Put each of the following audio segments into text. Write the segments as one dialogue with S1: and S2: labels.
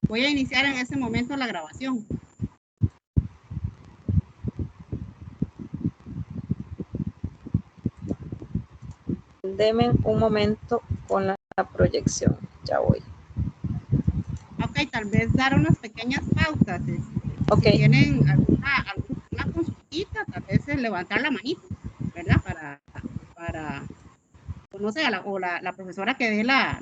S1: Voy a iniciar en este momento la grabación.
S2: Deme un momento con la proyección, ya voy.
S1: Ok, tal vez dar unas pequeñas pautas.
S2: Okay.
S1: Si tienen alguna consultita, tal vez levantar la manito, ¿verdad? Para no sé, la profesora que dé las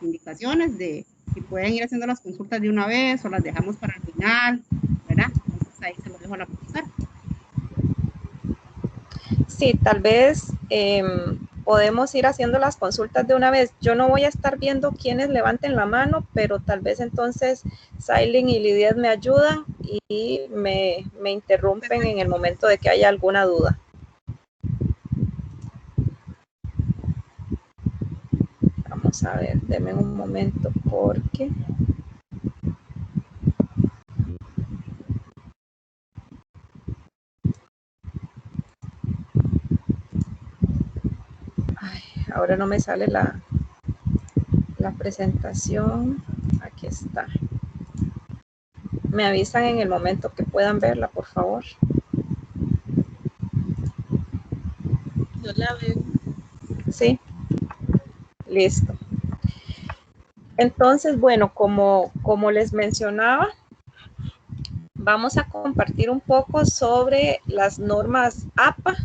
S1: indicaciones de si pueden ir haciendo las consultas de una vez o las dejamos para el final, ¿verdad? Entonces ahí se lo dejo a la profesora.
S2: Sí, tal vez podemos ir haciendo las consultas de una vez. Yo no voy a estar viendo quiénes levanten la mano, pero tal vez entonces Sailin y Lidia me ayudan y me interrumpen en el momento de que haya alguna duda. Vamos a ver, denme un momento porque... Ay, ahora no me sale la presentación. Aquí está. Me avisan en el momento que puedan verla, por favor.
S1: Yo la veo.
S2: Sí. Listo. Entonces, bueno, como les mencionaba, vamos a compartir un poco sobre las normas APA.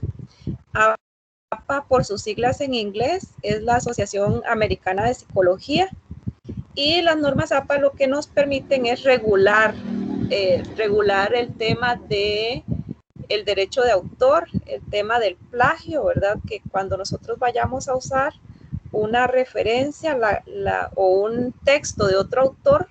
S2: APA, por sus siglas en inglés, es la Asociación Americana de Psicología. Y las normas APA lo que nos permiten es regular el tema de el derecho de autor, el tema del plagio, ¿verdad? Que cuando nosotros vayamos a usar una referencia o un texto de otro autor,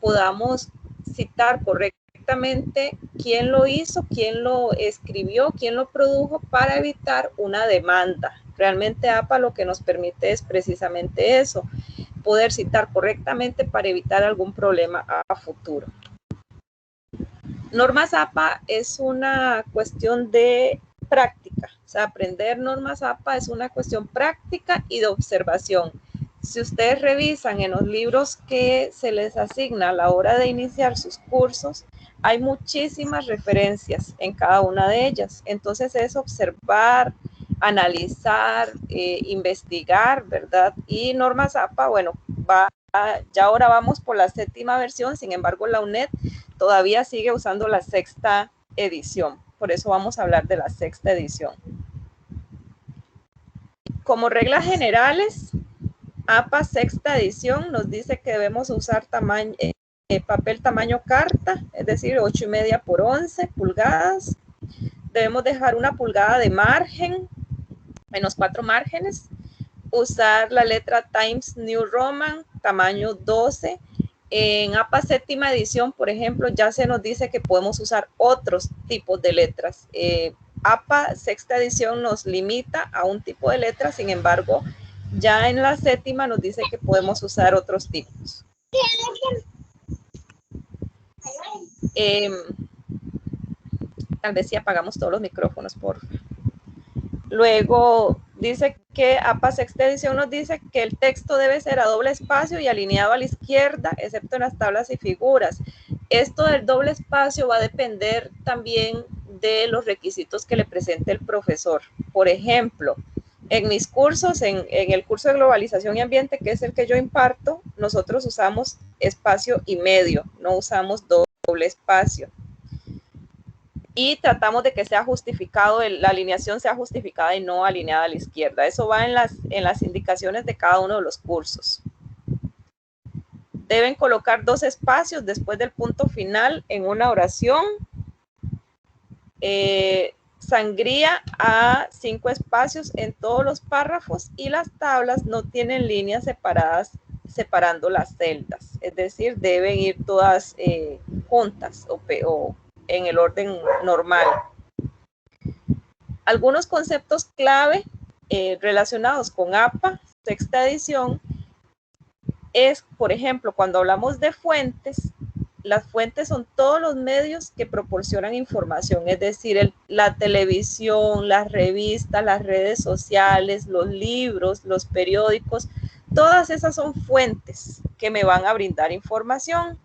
S2: podamos citar correctamente quién lo hizo, quién lo escribió, quién lo produjo para evitar una demanda. Realmente APA lo que nos permite es precisamente eso, poder citar correctamente para evitar algún problema a futuro. Normas APA es una cuestión de práctica, o sea, aprender normas APA es una cuestión práctica y de observación. Si ustedes revisan en los libros que se les asigna a la hora de iniciar sus cursos, hay muchísimas referencias en cada una de ellas. Entonces es observar, analizar, investigar, ¿verdad? Y normas APA, bueno, ya ahora vamos por la 7ª versión, sin embargo la UNED todavía sigue usando la 6ª edición. Por eso vamos a hablar de la 6ª edición. Como reglas generales, APA 6ª edición nos dice que debemos usar papel tamaño carta, es decir, 8,5 por 11 pulgadas. Debemos dejar 1 pulgada de margen en los 4 márgenes. Usar la letra Times New Roman, tamaño 12. En APA 7ª edición, por ejemplo, ya se nos dice que podemos usar otros tipos de letras. APA 6ª edición nos limita a un tipo de letra, sin embargo, ya en la 7ª nos dice que podemos usar otros tipos. Tal vez si apagamos todos los micrófonos, por favor. Luego dice que APA 6ª edición nos dice que el texto debe ser a doble espacio y alineado a la izquierda, excepto en las tablas y figuras. Esto del doble espacio va a depender también de los requisitos que le presente el profesor. Por ejemplo, en mis cursos, en el curso de globalización y ambiente, que es el que yo imparto, nosotros usamos espacio y medio, no usamos doble espacio. Y tratamos de que sea justificado, la alineación sea justificada y no alineada a la izquierda. Eso va en las indicaciones de cada uno de los cursos. Deben colocar 2 espacios después del punto final en una oración. Sangría a 5 espacios en todos los párrafos y las tablas no tienen líneas separadas separando las celdas. Es decir, deben ir todas juntas o en el orden normal. Algunos conceptos clave relacionados con APA, 6ª edición, es, por ejemplo, cuando hablamos de fuentes, las fuentes son todos los medios que proporcionan información, es decir, la televisión, las revistas, las redes sociales, los libros, los periódicos, todas esas son fuentes que me van a brindar información.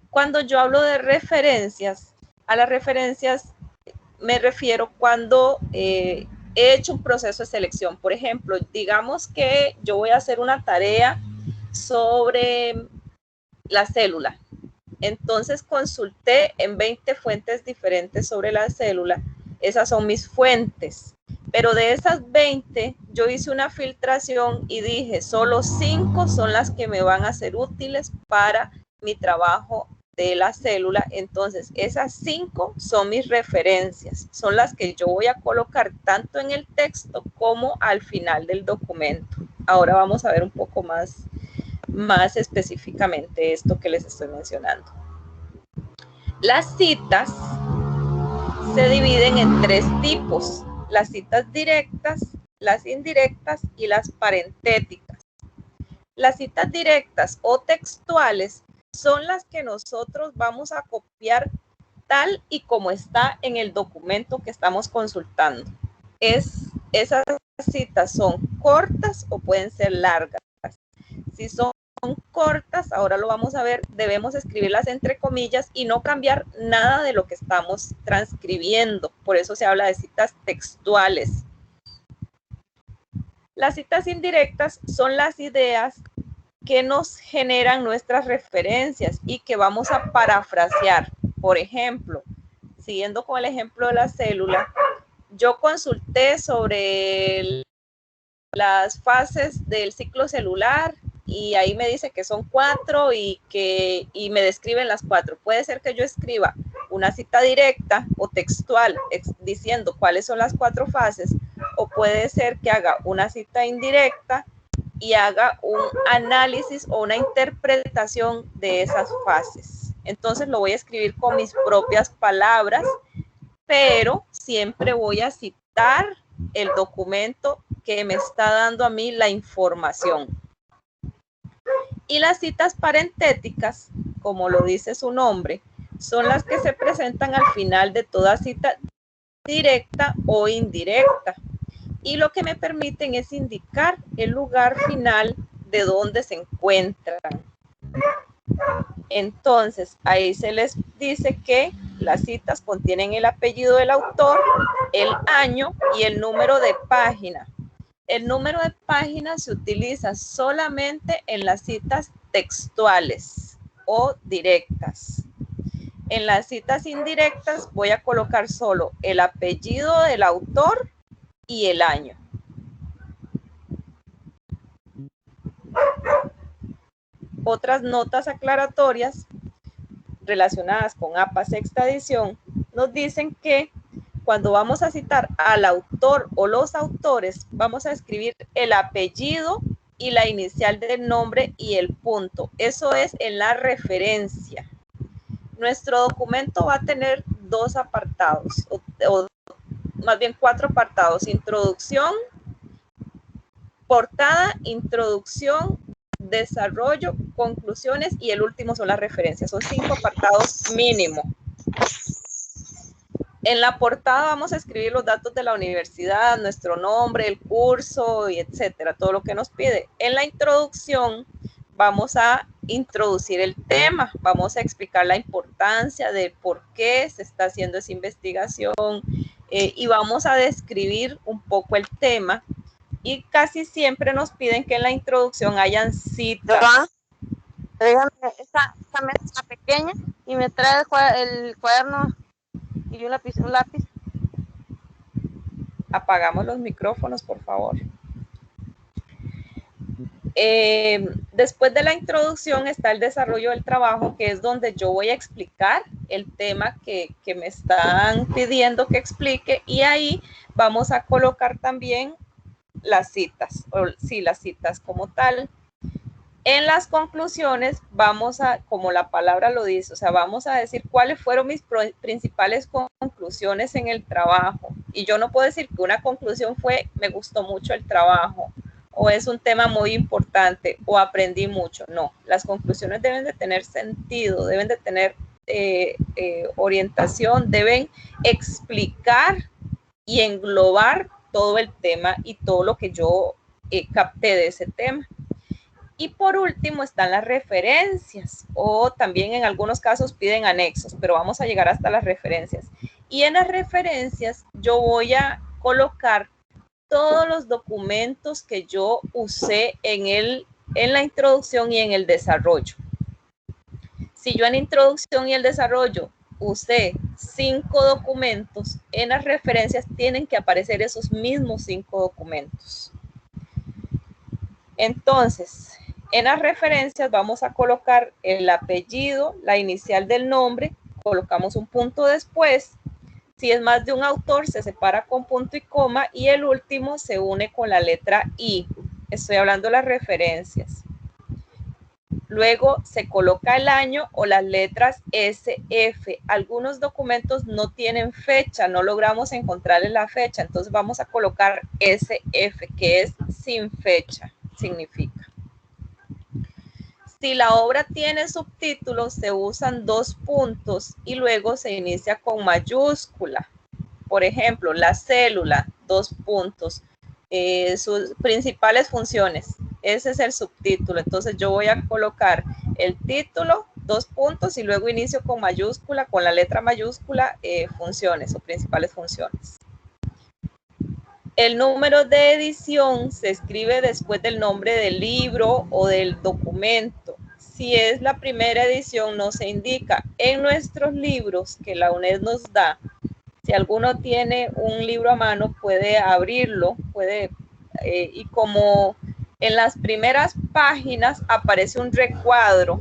S2: Cuando yo hablo de referencias, a las referencias me refiero cuando he hecho un proceso de selección. Por ejemplo, digamos que yo voy a hacer una tarea sobre la célula. Entonces consulté en 20 fuentes diferentes sobre la célula. Esas son mis fuentes. Pero de esas 20, yo hice una filtración y dije, solo 5 son las que me van a ser útiles para mi trabajo de la célula. Entonces, esas 5 son mis referencias. Son las que yo voy a colocar tanto en el texto como al final del documento. Ahora vamos a ver un poco más específicamente esto que les estoy mencionando. Las citas se dividen en 3 tipos: las citas directas, las indirectas y las parentéticas. Las citas directas o textuales son las que nosotros vamos a copiar tal y como está en el documento que estamos consultando. Esas citas son cortas o pueden ser largas. Si son cortas, ahora lo vamos a ver, debemos escribirlas entre comillas y no cambiar nada de lo que estamos transcribiendo. Por eso se habla de citas textuales. Las citas indirectas son las ideas que nos generan nuestras referencias y que vamos a parafrasear. Por ejemplo, siguiendo con el ejemplo de la célula, yo consulté sobre las fases del ciclo celular y ahí me dice que son 4 y me describen las 4. Puede ser que yo escriba una cita directa o textual diciendo cuáles son las 4 fases, o puede ser que haga una cita indirecta y haga un análisis o una interpretación de esas fases. Entonces lo voy a escribir con mis propias palabras, pero siempre voy a citar el documento que me está dando a mí la información. Y las citas parentéticas, como lo dice su nombre, son las que se presentan al final de toda cita directa o indirecta. Y lo que me permiten es indicar el lugar final de donde se encuentran. Entonces, ahí se les dice que las citas contienen el apellido del autor, el año y el número de página. El número de página se utiliza solamente en las citas textuales o directas. En las citas indirectas voy a colocar solo el apellido del autor y el año. Otras notas aclaratorias relacionadas con APA sexta edición nos dicen que cuando vamos a citar al autor o los autores, vamos a escribir el apellido y la inicial del nombre y el punto. Eso es en la referencia. Nuestro documento va a tener 2 apartados, o más bien 4 apartados: introducción, portada, introducción, desarrollo, conclusiones y el último son las referencias. Son 5 apartados mínimo. En la portada vamos a escribir los datos de la universidad, nuestro nombre, el curso y etcétera, todo lo que nos pide. En la introducción vamos a introducir el tema, vamos a explicar la importancia de por qué se está haciendo esa investigación y vamos a describir un poco el tema. Y casi siempre nos piden que en la introducción hayan citas.
S3: Déjame esta mesa pequeña y me trae el cuaderno y un lápiz.
S2: Apagamos los micrófonos, por favor. Después de la introducción está el desarrollo del trabajo, que es donde yo voy a explicar el tema que me están pidiendo que explique, y ahí vamos a colocar también las citas, o sí, las citas como tal. En las conclusiones vamos a, como la palabra lo dice, o sea, vamos a decir cuáles fueron mis principales conclusiones en el trabajo. Y yo no puedo decir que una conclusión fue, me gustó mucho el trabajo, o es un tema muy importante, o aprendí mucho. No, las conclusiones deben de tener sentido, deben de tener orientación, deben explicar y englobar todo el tema y todo lo que yo capté de ese tema. Y por último están las referencias, o también en algunos casos piden anexos, pero vamos a llegar hasta las referencias. Y en las referencias yo voy a colocar todos los documentos que yo usé en la introducción y en el desarrollo. Si yo en la introducción y el desarrollo usé 5 documentos, en las referencias tienen que aparecer esos mismos 5 documentos. Entonces, en las referencias vamos a colocar el apellido, la inicial del nombre, colocamos un punto después. Si es más de un autor, se separa con punto y coma, y el último se une con la letra I. Estoy hablando de las referencias. Luego se coloca el año o las letras SF. Algunos documentos no tienen fecha, no logramos encontrarle la fecha, entonces vamos a colocar SF, que es sin fecha, significa. Si la obra tiene subtítulos, se usan 2 puntos y luego se inicia con mayúscula. Por ejemplo, la célula, 2 puntos. Sus principales funciones, ese es el subtítulo. Entonces yo voy a colocar el título, 2 puntos, y luego inicio con mayúscula, con la letra mayúscula, funciones o principales funciones. El número de edición se escribe después del nombre del libro o del documento. Si es la primera edición, no se indica. En nuestros libros que la UNED nos da, si alguno tiene un libro a mano, puede abrirlo, y como en las primeras páginas aparece un recuadro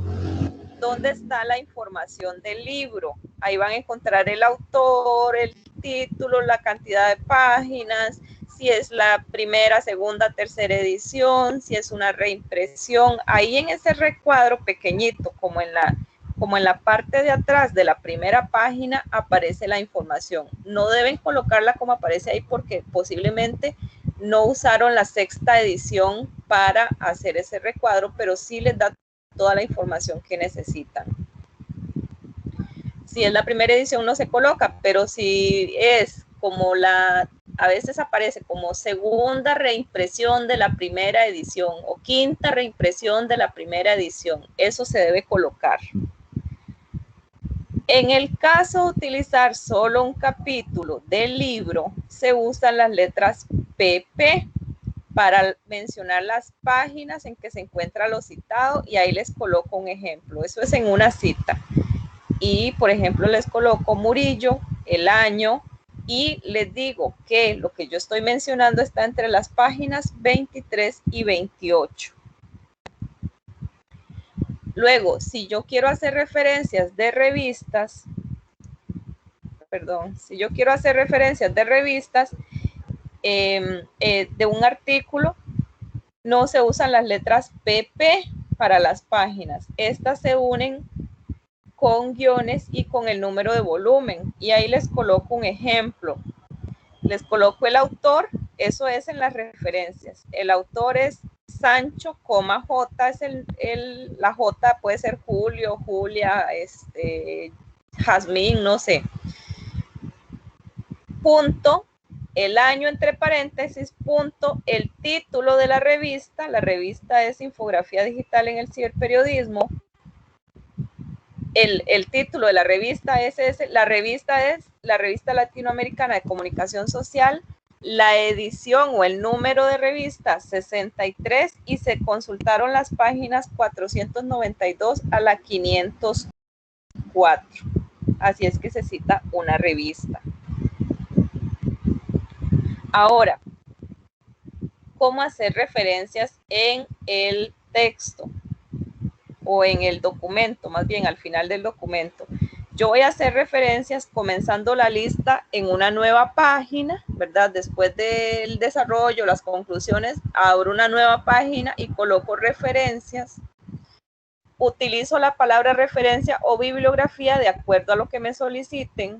S2: donde está la información del libro. Ahí van a encontrar el autor, el título, la cantidad de páginas, si es la primera, segunda, tercera edición, si es una reimpresión. Ahí en ese recuadro pequeñito, como en la parte de atrás de la primera página, aparece la información. No deben colocarla como aparece ahí porque posiblemente no usaron la 6ª edición para hacer ese recuadro, pero sí les da toda la información que necesitan. Si es la primera edición no se coloca, pero si es como a veces aparece como segunda reimpresión de la primera edición o 5ª reimpresión de la primera edición, eso se debe colocar. En el caso de utilizar solo un capítulo del libro, se usan las letras PP para mencionar las páginas en que se encuentra lo citado, y ahí les coloco un ejemplo. Eso es en una cita. Y, por ejemplo, les coloco Murillo, el año, y les digo que lo que yo estoy mencionando está entre las páginas 23 y 28. Luego, si yo quiero hacer referencias de revistas, de un artículo, no se usan las letras PP para las páginas. Estas se unen con guiones y con el número de volumen. Y ahí les coloco un ejemplo. Les coloco el autor, eso es en las referencias. El autor es Sancho, J, es la J puede ser Julio, Julia, Jazmín, no sé. Punto, el año entre paréntesis, punto, el título de la revista es Infografía Digital en el Ciberperiodismo. El título de la revista es la Revista Latinoamericana de Comunicación Social, la edición o el número de revista 63, y se consultaron las páginas 492 a la 504. Así es que se cita una revista. Ahora, ¿cómo hacer referencias en el texto? O en el documento, más bien al final del documento. Yo voy a hacer referencias comenzando la lista en una nueva página, ¿verdad? Después del desarrollo, las conclusiones, abro una nueva página y coloco referencias. Utilizo la palabra referencia o bibliografía de acuerdo a lo que me soliciten.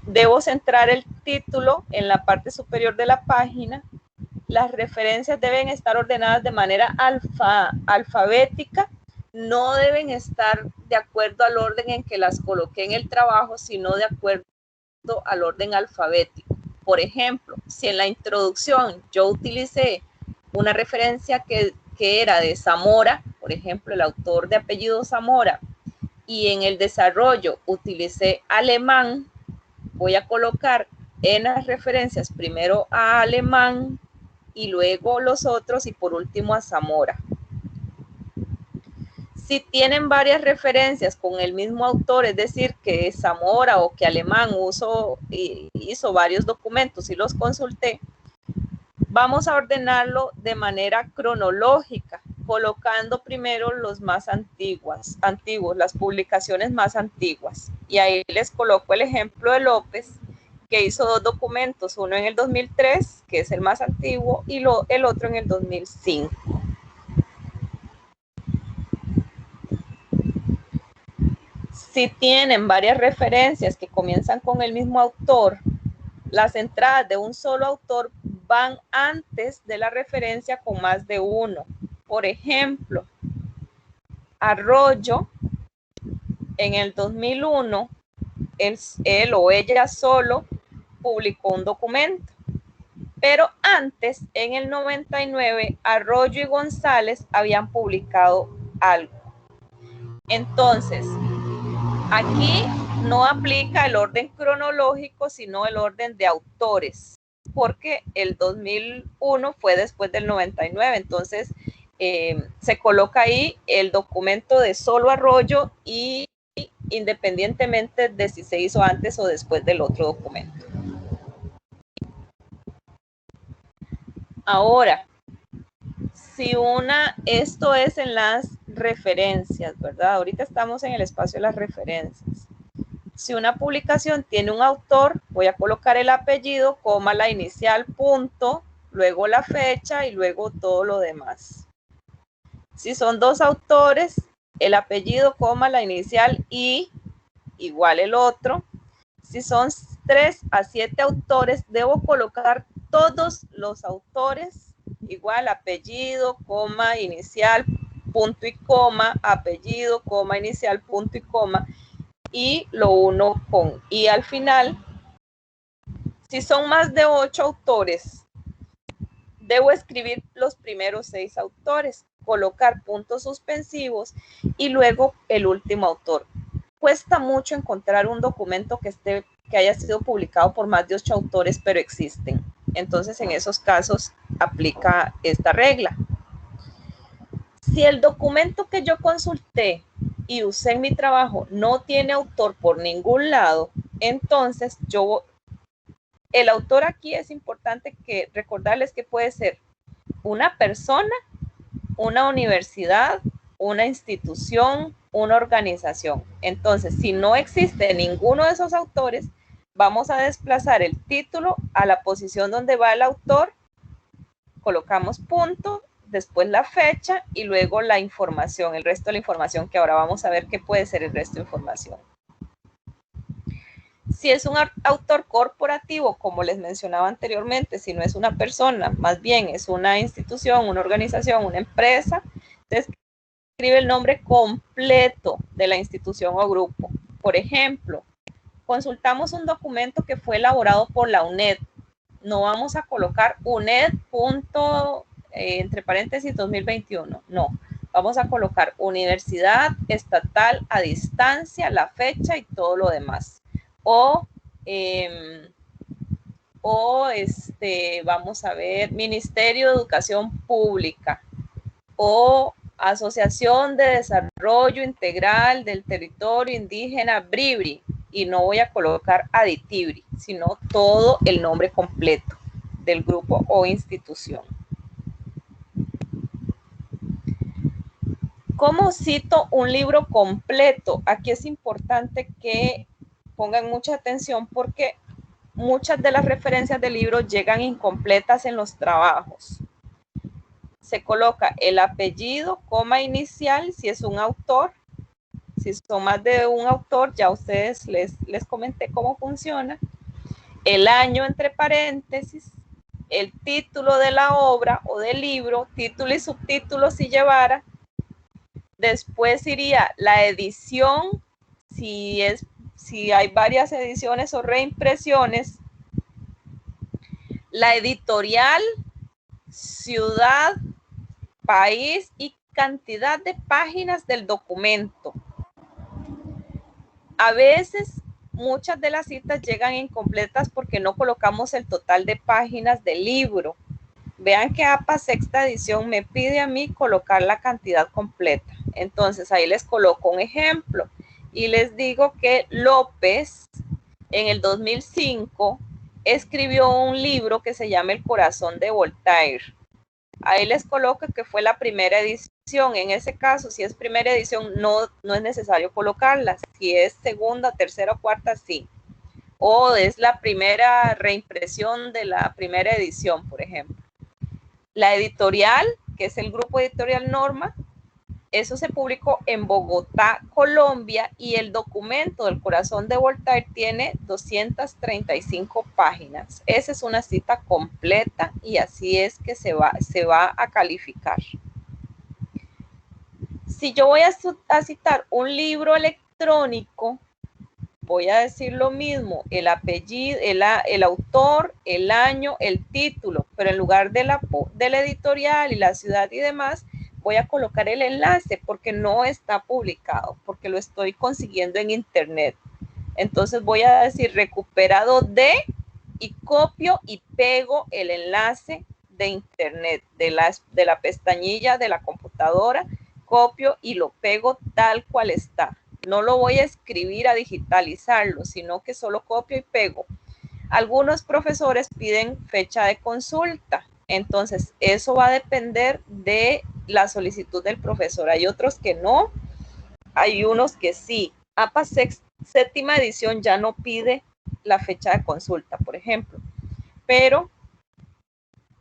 S2: Debo centrar el título en la parte superior de la página. Las referencias deben estar ordenadas de manera alfabética. No deben estar de acuerdo al orden en que las coloqué en el trabajo, sino de acuerdo al orden alfabético. Por ejemplo, si en la introducción yo utilicé una referencia que era de Zamora, por ejemplo, el autor de apellido Zamora, y en el desarrollo utilicé alemán, voy a colocar en las referencias primero a alemán y luego los otros y por último a Zamora. Si tienen varias referencias con el mismo autor, es decir, que Zamora o que alemán hizo varios documentos y los consulté, vamos a ordenarlo de manera cronológica, colocando primero los más antiguos, las publicaciones más antiguas. Y ahí les coloco el ejemplo de López, que hizo 2 documentos, uno en el 2003, que es el más antiguo, y el otro en el 2005. Si tienen varias referencias que comienzan con el mismo autor, las entradas de un solo autor van antes de la referencia con más de uno. Por ejemplo, Arroyo, en el 2001, él o ella solo publicó un documento. Pero antes, en el 99, Arroyo y González habían publicado algo. Entonces, aquí no aplica el orden cronológico, sino el orden de autores, porque el 2001 fue después del 99, entonces se coloca ahí el documento de solo Arroyo y independientemente de si se hizo antes o después del otro documento. Ahora, si esto es en las referencias, ¿verdad? Ahorita estamos en el espacio de las referencias. Si una publicación tiene un autor, voy a colocar el apellido, coma, la inicial, punto, luego la fecha y luego todo lo demás. Si son 2 autores, el apellido, coma, la inicial y igual el otro. Si son 3 a 7 autores, debo colocar todos los autores, igual apellido, coma, inicial, punto y coma, apellido, coma, inicial, punto y coma, y lo uno con y al final. Si son más de 8 autores, debo escribir los primeros 6 autores, colocar puntos suspensivos y luego el último autor. Cuesta mucho encontrar un documento que haya sido publicado por más de 8 autores, pero existen. Entonces, en esos casos aplica esta regla. Si el documento que yo consulté y usé en mi trabajo no tiene autor por ningún lado, entonces el autor aquí es importante recordarles que puede ser una persona, una universidad, una institución, una organización. Entonces, si no existe ninguno de esos autores, vamos a desplazar el título a la posición donde va el autor, colocamos punto, después la fecha y luego la información, el resto de la información, que ahora vamos a ver qué puede ser el resto de información. Si es un autor corporativo, como les mencionaba anteriormente, si no es una persona, más bien es una institución, una organización, una empresa, entonces escribe el nombre completo de la institución o grupo. Por ejemplo, consultamos un documento que fue elaborado por la UNED. No vamos a colocar UNED. Entre paréntesis 2021. No, vamos a colocar Universidad Estatal a Distancia, la fecha y todo lo demás. Vamos a ver, Ministerio de Educación Pública o Asociación de Desarrollo Integral del Territorio Indígena Bribri, y no voy a colocar Aditibri, sino todo el nombre completo del grupo o institución. ¿Cómo cito un libro completo? Aquí es importante que pongan mucha atención porque muchas de las referencias del libro llegan incompletas en los trabajos. Se coloca el apellido, coma inicial, si es un autor. Si son más de un autor, ya a ustedes les comenté cómo funciona. El año entre paréntesis, el título de la obra o del libro, título y subtítulo si llevara. Después iría la edición, si hay varias ediciones o reimpresiones. La editorial, ciudad, país y cantidad de páginas del documento. A veces muchas de las citas llegan incompletas porque no colocamos el total de páginas del libro. Vean que APA sexta edición me pide a mí colocar la cantidad completa. Entonces ahí les coloco un ejemplo y les digo que López en el 2005 escribió un libro que se llama El corazón de Voltaire. Ahí les coloco que fue la primera edición. En ese caso, si es primera edición, no es necesario colocarla. Si es segunda, tercera o cuarta, sí. O es la primera reimpresión de la primera edición, por ejemplo. La editorial, que es el grupo editorial Norma, eso se publicó en Bogotá, Colombia, y el documento del corazón de Voltaire tiene 235 páginas. Esa es una cita completa y así es que se va a calificar. Si yo voy a citar un libro electrónico, voy a decir lo mismo, el apellido, el autor, el año, el título, pero en lugar de la editorial y la ciudad y demás, voy a colocar el enlace porque no está publicado, porque lo estoy consiguiendo en internet. Entonces voy a decir recuperado de y copio y pego el enlace de internet, de la pestañilla de la computadora, copio y lo pego tal cual está. No lo voy a escribir a digitalizarlo, sino que solo copio y pego. Algunos profesores piden fecha de consulta. Entonces, eso va a depender de la solicitud del profesor. Hay otros que no, hay unos que sí. APA séptima edición ya no pide la fecha de consulta, por ejemplo. Pero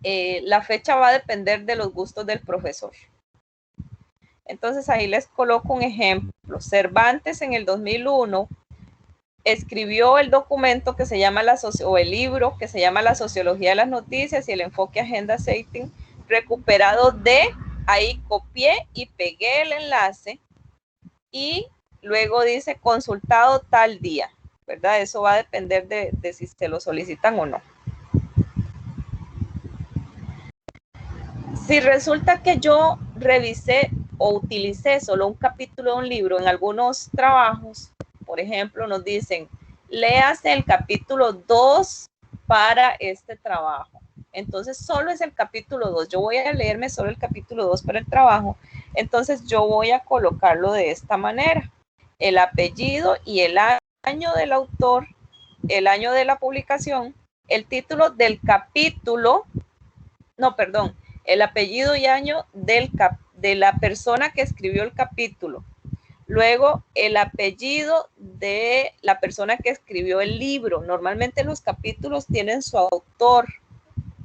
S2: la fecha va a depender de los gustos del profesor. Entonces, ahí les coloco un ejemplo. Cervantes en el 2001 escribió el documento que se llama el libro que se llama La Sociología de las Noticias y el enfoque Agenda Setting, recuperado de, ahí copié y pegué el enlace y luego dice consultado tal día, ¿verdad? Eso va a depender de si se lo solicitan o no. Si resulta que yo revisé o utilicé solo un capítulo de un libro en algunos trabajos, por ejemplo, nos dicen, léase el capítulo 2 para este trabajo. Entonces, solo es el capítulo 2. Yo voy a leerme solo el capítulo 2 para el trabajo. Entonces, yo voy a colocarlo de esta manera. El apellido y el año del autor, el año de la publicación, el título del capítulo, no, perdón, el apellido y año de la persona que escribió el capítulo. Luego, el apellido de la persona que escribió el libro. Normalmente los capítulos tienen su autor.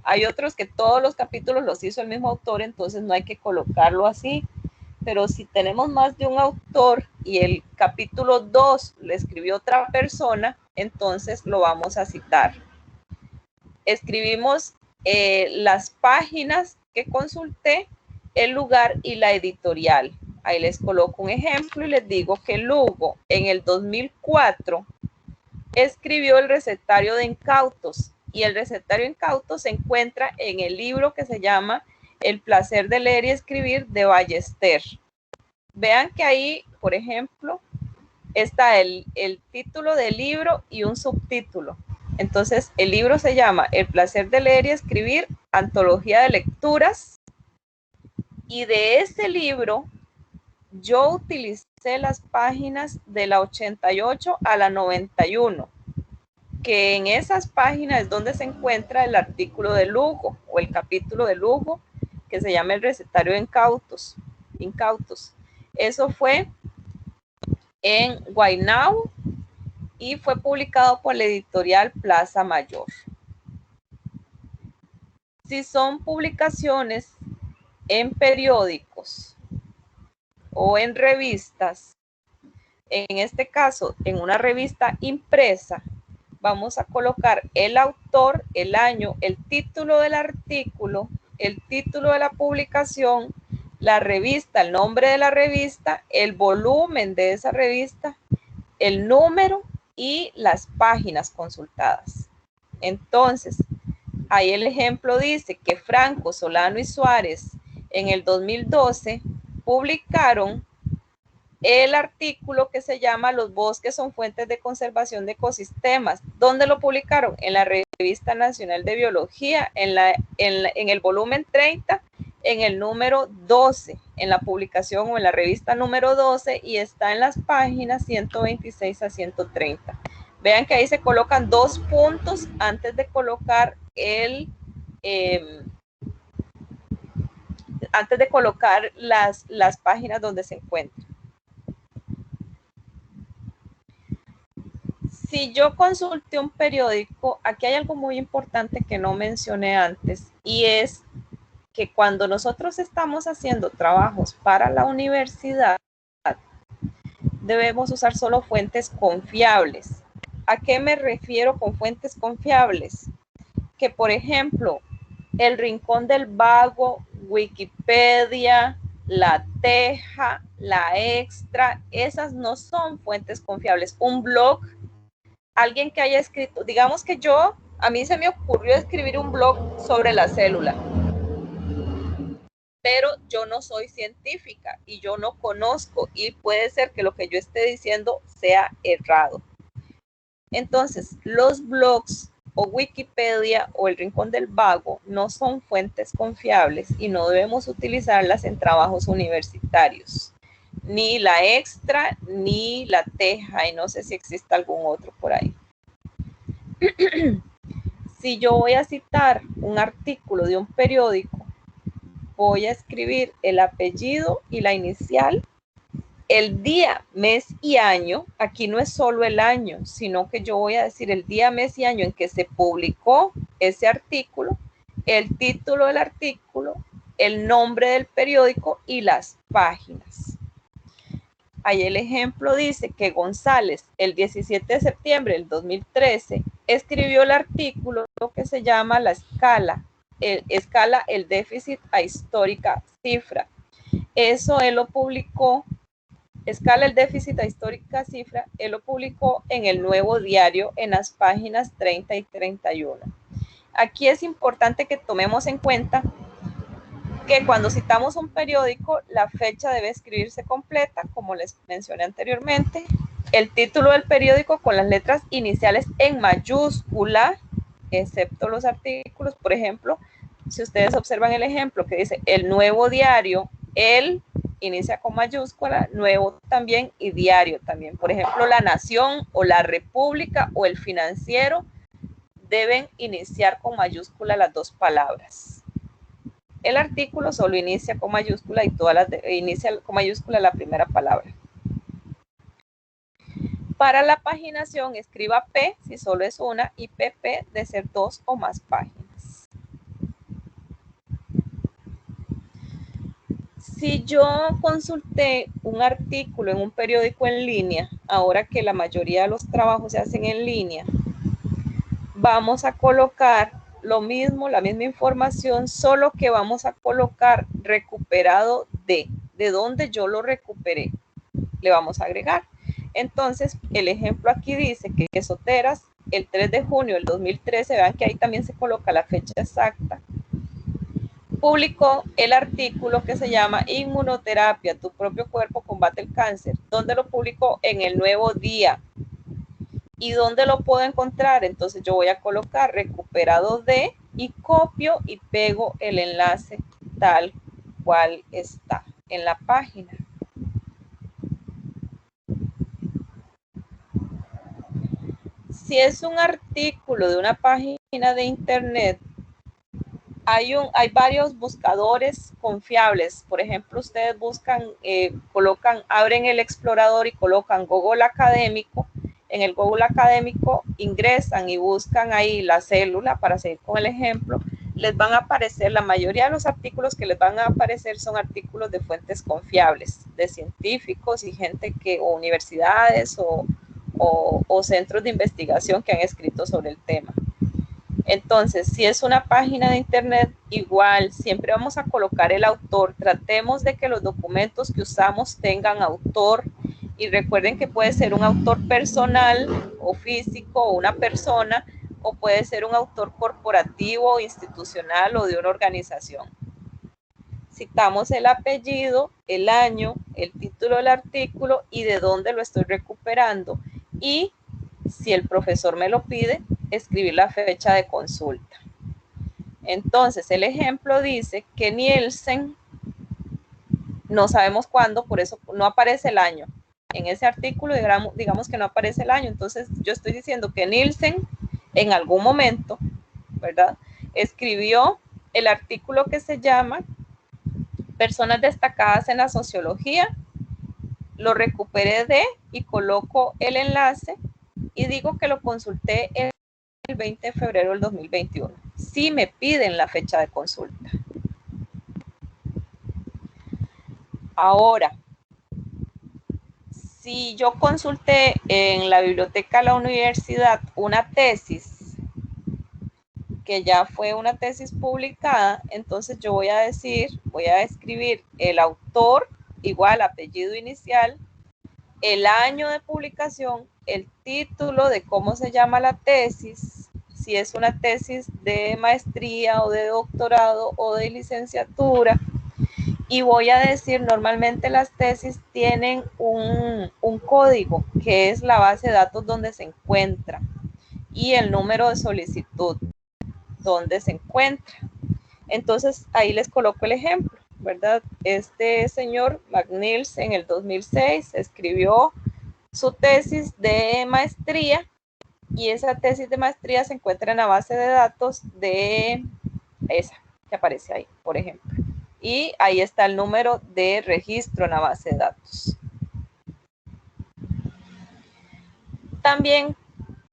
S2: Hay otros que todos los capítulos los hizo el mismo autor, entonces no hay que colocarlo así. Pero si tenemos más de un autor y el capítulo 2 le escribió otra persona, entonces lo vamos a citar. Escribimos las páginas que consulté, el lugar y la editorial. Ahí les coloco un ejemplo y les digo que Lugo en el 2004 escribió el recetario de incautos y el recetario de incautos se encuentra en el libro que se llama El placer de leer y escribir de Ballester. Vean que ahí, por ejemplo, está el título del libro y un subtítulo. Entonces, el libro se llama El placer de leer y escribir, antología de lecturas. Y de este libro, yo utilicé las páginas de la 88 a la 91, que en esas páginas es donde se encuentra el artículo de Lugo o el capítulo de Lugo, que se llama el recetario de incautos. Eso fue en Guaynabo y fue publicado por la editorial Plaza Mayor. Si son publicaciones en periódicos o en revistas, en este caso en una revista impresa, vamos a colocar el autor, el año, el título del artículo, el título de la publicación, la revista, el nombre de la revista, el volumen de esa revista, el número y las páginas consultadas. Entonces, Ahí el ejemplo dice que Franco, Solano y Suárez en el 2012 publicaron el artículo que se llama Los bosques son fuentes de conservación de ecosistemas. ¿Dónde lo publicaron? En la Revista Nacional de Biología, en el volumen 30, en el número 12, en la publicación o en la revista número 12, y está en las páginas 126 a 130. Vean que ahí se colocan 2 puntos antes de colocar las páginas donde se encuentran. Si yo consulté un periódico, aquí hay algo muy importante que no mencioné antes, y es que cuando nosotros estamos haciendo trabajos para la universidad, debemos usar solo fuentes confiables. ¿A qué me refiero con fuentes confiables? Que, por ejemplo, El Rincón del Vago, Wikipedia, La Teja, La Extra, esas no son fuentes confiables. Un blog, alguien que haya escrito, digamos que a mí se me ocurrió escribir un blog sobre la célula, pero yo no soy científica y yo no conozco, y puede ser que lo que yo esté diciendo sea errado. Entonces, los blogs o Wikipedia o El Rincón del Vago no son fuentes confiables y no debemos utilizarlas en trabajos universitarios. Ni La Extra, ni La Teja, y no sé si existe algún otro por ahí. Si yo voy a citar un artículo de un periódico, voy a escribir el apellido y la inicial, el día, mes y año. Aquí no es solo el año, sino que yo voy a decir el día, mes y año en que se publicó ese artículo, el título del artículo, el nombre del periódico y las páginas. Ahí el ejemplo dice que González, el 17 de septiembre del 2013, escribió el artículo que se llama La escala, el déficit a histórica cifra. Eso él lo publicó, escala el déficit a histórica cifra, él lo publicó en el Nuevo Diario en las páginas 30 y 31. Aquí es importante que tomemos en cuenta que cuando citamos un periódico, la fecha debe escribirse completa, como les mencioné anteriormente, el título del periódico con las letras iniciales en mayúscula, excepto los artículos. Por ejemplo, si ustedes observan el ejemplo que dice El Nuevo Diario, el inicia con mayúscula, Nuevo también y Diario también. Por ejemplo, La Nación o La República o El Financiero deben iniciar con mayúscula las dos palabras. El artículo solo inicia con mayúscula y inicia con mayúscula la primera palabra. Para la paginación, escriba P si solo es una y PP de ser 2 o más páginas. Si yo consulté un artículo en un periódico en línea, ahora que la mayoría de los trabajos se hacen en línea, vamos a colocar lo mismo, la misma información, solo que vamos a colocar recuperado de dónde yo lo recuperé. Le vamos a agregar. Entonces, el ejemplo aquí dice que Soteras, el 3 de junio del 2013, vean que ahí también se coloca la fecha exacta, publicó el artículo que se llama Inmunoterapia, tu propio cuerpo combate el cáncer. ¿Dónde lo publicó? En el Nuevo Día. ¿Y dónde lo puedo encontrar? Entonces yo voy a colocar recuperado de y copio y pego el enlace tal cual está en la página. Si es un artículo de una página de internet, hay varios buscadores confiables. Por ejemplo, ustedes buscan, abren el explorador y colocan Google Académico. En el Google Académico ingresan y buscan ahí la célula, para seguir con el ejemplo, les van a aparecer, la mayoría de los artículos que les van a aparecer son artículos de fuentes confiables, de científicos y gente o universidades o centros de investigación que han escrito sobre el tema. Entonces, si es una página de internet, igual, siempre vamos a colocar el autor. Tratemos de que los documentos que usamos tengan autor, y recuerden que puede ser un autor personal o físico o una persona, o puede ser un autor corporativo, institucional o de una organización. Citamos el apellido, el año, el título del artículo y de dónde lo estoy recuperando. Y si el profesor me lo pide, escribir la fecha de consulta. Entonces, el ejemplo dice que Nielsen, no sabemos cuándo, por eso no aparece el año. En ese artículo, digamos que no aparece el año. Entonces, yo estoy diciendo que Nielsen, en algún momento, ¿verdad?, escribió el artículo que se llama Personas destacadas en la sociología. Lo recuperé y coloco el enlace y digo que lo consulté el 20 de febrero del 2021. Si me piden la fecha de consulta. Ahora, si yo consulté en la biblioteca de la universidad una tesis, que ya fue una tesis publicada, entonces yo voy a escribir el autor, igual apellido inicial, el año de publicación, el título de cómo se llama la tesis, si es una tesis de maestría o de doctorado o de licenciatura, y voy a decir, normalmente las tesis tienen un código, que es la base de datos donde se encuentra, y el número de solicitud donde se encuentra. Entonces, ahí les coloco el ejemplo, ¿verdad? Este señor McNeils en el 2006 escribió su tesis de maestría y esa tesis de maestría se encuentra en la base de datos de esa que aparece ahí, por ejemplo. Y ahí está el número de registro en la base de datos. También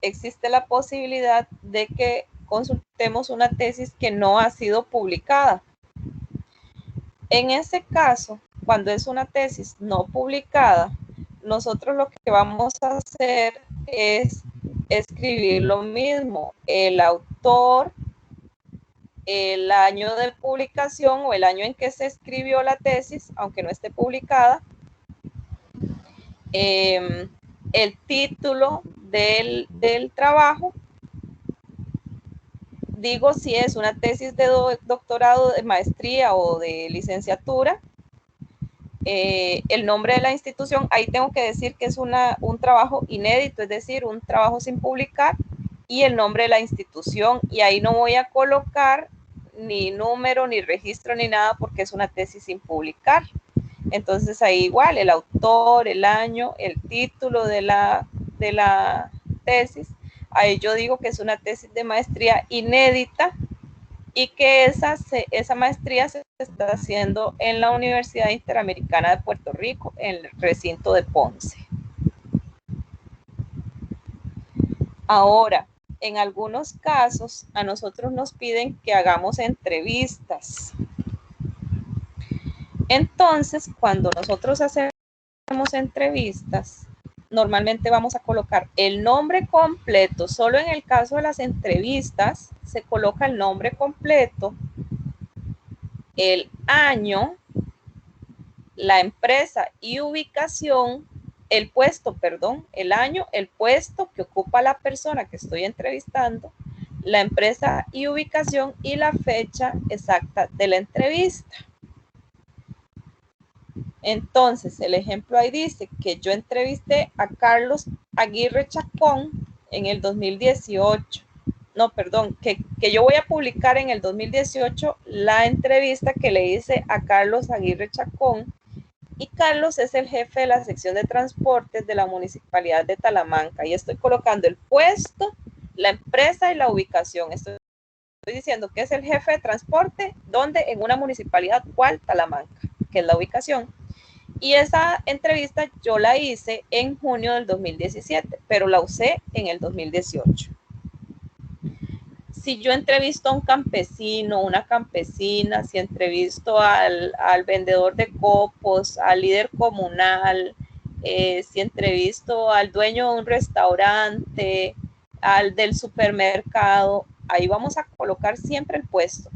S2: existe la posibilidad de que consultemos una tesis que no ha sido publicada. En ese caso, cuando es una tesis no publicada, nosotros lo que vamos a hacer es escribir lo mismo, el autor, el año de publicación o el año en que se escribió la tesis, aunque no esté publicada, el título del trabajo, digo si es una tesis de doctorado, de maestría o de licenciatura, el nombre de la institución, ahí tengo que decir que es un trabajo inédito, es decir, un trabajo sin publicar, y el nombre de la institución, y ahí no voy a colocar ni número, ni registro, ni nada, porque es una tesis sin publicar. Entonces ahí igual, el autor, el año, el título de la tesis, ahí yo digo que es una tesis de maestría inédita, y que esa maestría se está haciendo en la Universidad Interamericana de Puerto Rico, en el recinto de Ponce. Ahora, en algunos casos, a nosotros nos piden que hagamos entrevistas. Entonces, cuando nosotros hacemos entrevistas, normalmente vamos a colocar el nombre completo. Solo en el caso de las entrevistas, se coloca el nombre completo, el año, la empresa y ubicación, el puesto, perdón, el año, el puesto que ocupa la persona que estoy entrevistando, la empresa y ubicación y la fecha exacta de la entrevista. Entonces, el ejemplo ahí dice que yo entrevisté a Carlos Aguirre Chacón en el 2018. No, perdón, que yo voy a publicar en el 2018 la entrevista que le hice a Carlos Aguirre Chacón, y Carlos es el jefe de la sección de transportes de la Municipalidad de Talamanca, y estoy colocando el puesto, la empresa y la ubicación. Estoy diciendo que es el jefe de transporte, ¿dónde? En una municipalidad, ¿cuál? Talamanca, que es la ubicación. Y esa entrevista yo la hice en junio del 2017, pero la usé en el 2018. Si yo entrevisto a un campesino, una campesina, si entrevisto al vendedor de copos, al líder comunal, si entrevisto al dueño de un restaurante, al del supermercado, ahí vamos a colocar siempre el puesto.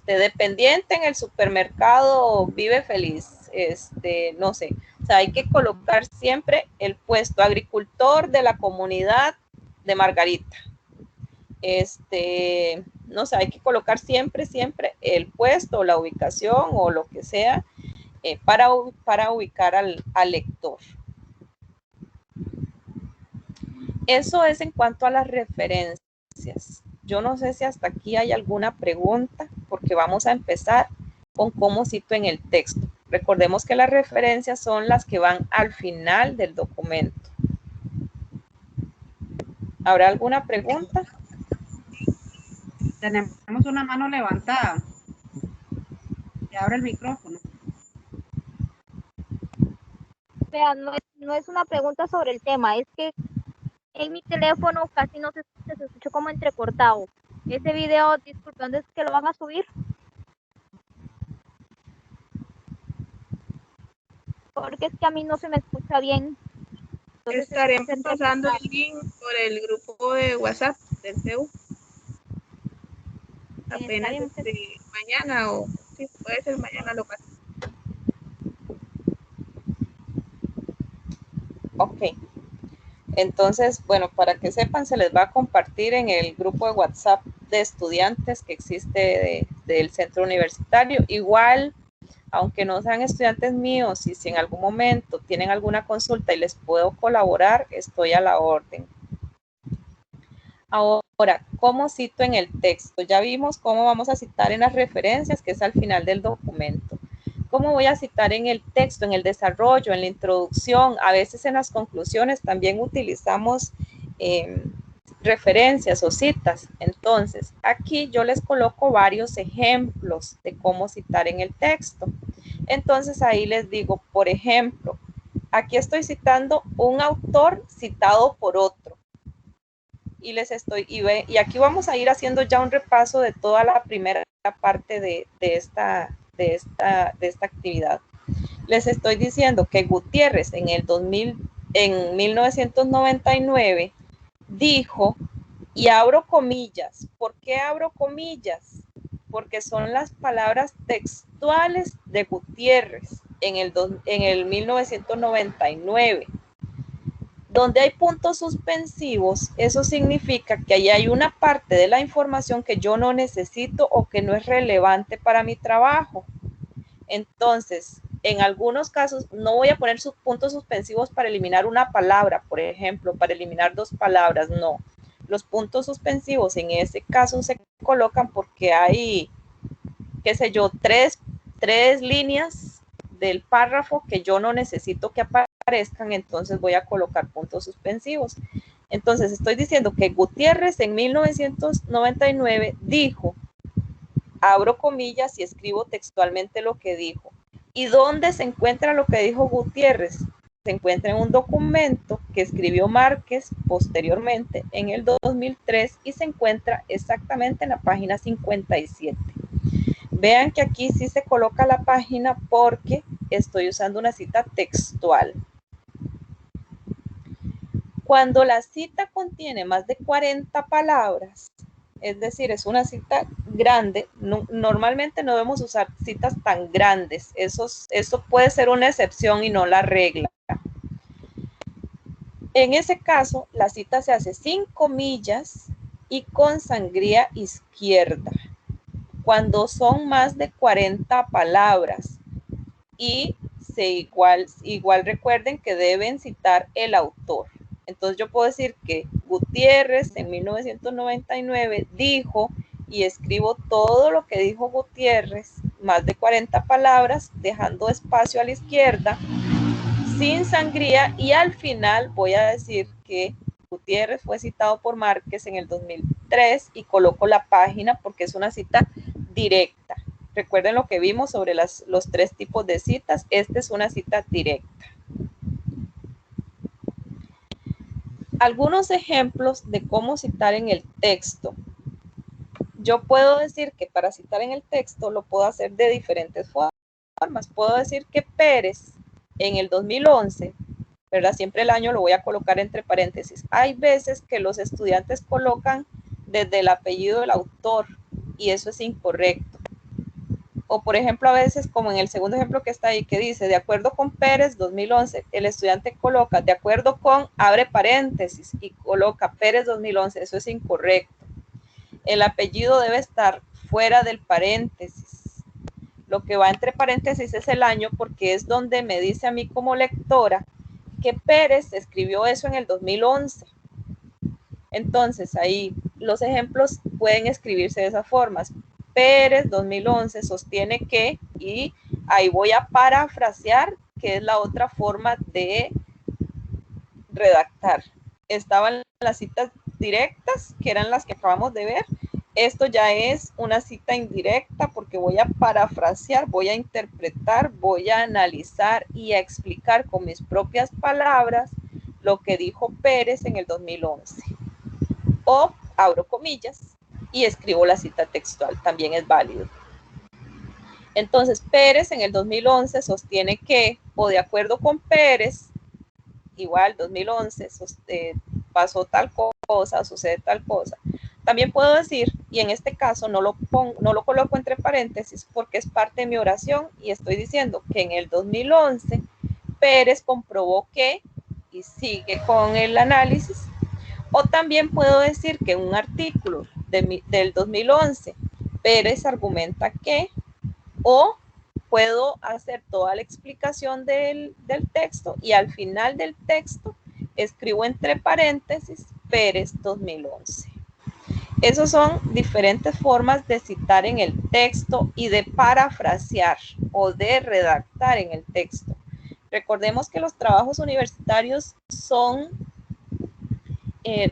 S2: Dependiente en el supermercado vive feliz, no sé, o sea, hay que colocar siempre el puesto, agricultor de la comunidad de Margarita. no sé, hay que colocar siempre el puesto, la ubicación o lo que sea para ubicar al lector. Eso es en cuanto a las referencias. Yo no sé si hasta aquí hay alguna pregunta, porque vamos a empezar con cómo cito en el texto. Recordemos que las referencias son las que van al final del documento. ¿Habrá alguna pregunta?
S1: Tenemos una mano levantada. Se abre el micrófono.
S4: Vea, no es una pregunta sobre el tema, es que en mi teléfono casi no se escuchó como entrecortado. Ese video, disculpe, ¿dónde es que lo van a subir? Porque es que a mí no se me escucha bien. Entonces,
S5: estaremos pasando el link por el grupo de WhatsApp del CEU. Apenas mañana, o sí, puede ser mañana lo pasa.
S2: Ok. Entonces, bueno, para que sepan, se les va a compartir en el grupo de WhatsApp de estudiantes que existe del centro universitario. Igual, aunque no sean estudiantes míos, y si en algún momento tienen alguna consulta y les puedo colaborar, estoy a la orden. Ahora, ¿cómo cito en el texto? Ya vimos cómo vamos a citar en las referencias, que es al final del documento. ¿Cómo voy a citar en el texto, en el desarrollo, en la introducción? A veces en las conclusiones también utilizamos referencias o citas. Entonces, aquí yo les coloco varios ejemplos de cómo citar en el texto. Entonces, ahí les digo, por ejemplo, aquí estoy citando un autor citado por otro. Y aquí vamos a ir haciendo ya un repaso de toda la primera parte de esta actividad. Les estoy diciendo que Gutiérrez en 1999 dijo, y abro comillas. ¿Por qué abro comillas? Porque son las palabras textuales de Gutiérrez en el 1999. Donde hay puntos suspensivos, eso significa que ahí hay una parte de la información que yo no necesito o que no es relevante para mi trabajo. Entonces, en algunos casos no voy a poner puntos suspensivos para eliminar una palabra, por ejemplo, para eliminar dos palabras, no. Los puntos suspensivos en ese caso se colocan porque hay, qué sé yo, tres líneas del párrafo que yo no necesito que aparezcan, entonces voy a colocar puntos suspensivos. Entonces estoy diciendo que Gutiérrez en 1999 dijo, abro comillas y escribo textualmente lo que dijo. ¿Y dónde se encuentra lo que dijo Gutiérrez? Se encuentra en un documento que escribió Márquez posteriormente en el 2003 y se encuentra exactamente en la página 57. Vean que aquí sí se coloca la página porque estoy usando una cita textual. Cuando la cita contiene más de 40 palabras, es decir, es una cita grande, normalmente no debemos usar citas tan grandes. Eso puede ser una excepción y no la regla. En ese caso, la cita se hace sin comillas y con sangría izquierda. Cuando son más de 40 palabras y igual recuerden que deben citar el autor. Entonces yo puedo decir que Gutiérrez en 1999 dijo, y escribo todo lo que dijo Gutiérrez, más de 40 palabras, dejando espacio a la izquierda, sin sangría, y al final voy a decir que Gutiérrez fue citado por Márquez en el 2003 y coloco la página porque es una cita directa. Recuerden lo que vimos sobre los tres tipos de citas. Esta es una cita directa. Algunos ejemplos de cómo citar en el texto. Yo puedo decir que para citar en el texto lo puedo hacer de diferentes formas. Puedo decir que Pérez en el 2011, ¿verdad? Siempre el año lo voy a colocar entre paréntesis. Hay veces que los estudiantes colocan desde el apellido del autor y eso es incorrecto. O por ejemplo, a veces, como en el segundo ejemplo que está ahí, que dice, de acuerdo con Pérez 2011, el estudiante coloca, de acuerdo con, abre paréntesis y coloca Pérez 2011, eso es incorrecto. el apellido debe estar fuera del paréntesis. Lo que va entre paréntesis es el año, porque es donde me dice a mí como lectora que Pérez escribió eso en el 2011. Entonces, ahí los ejemplos pueden escribirse de esa forma. Pérez 2011 sostiene que, y ahí voy a parafrasear, que es la otra forma de redactar. Estaban las citas directas, que eran las que acabamos de ver. Esto ya es una cita indirecta porque voy a parafrasear, voy a interpretar, voy a analizar y a explicar con mis propias palabras lo que dijo Pérez en el 2011. O abro comillas y escribo la cita textual, también es válido. Entonces, Pérez en el 2011 sostiene que, o de acuerdo con Pérez, igual 2011 pasó tal cosa, sucede tal cosa. También puedo decir, y en este caso no lo coloco entre paréntesis porque es parte de mi oración y estoy diciendo que en el 2011 Pérez comprobó que, y sigue con el análisis. O también puedo decir que en un artículo del 2011 Pérez argumenta que, o puedo hacer toda la explicación del texto y al final del texto escribo entre paréntesis Pérez 2011. Esas son diferentes formas de citar en el texto y de parafrasear o de redactar en el texto. Recordemos que los trabajos universitarios son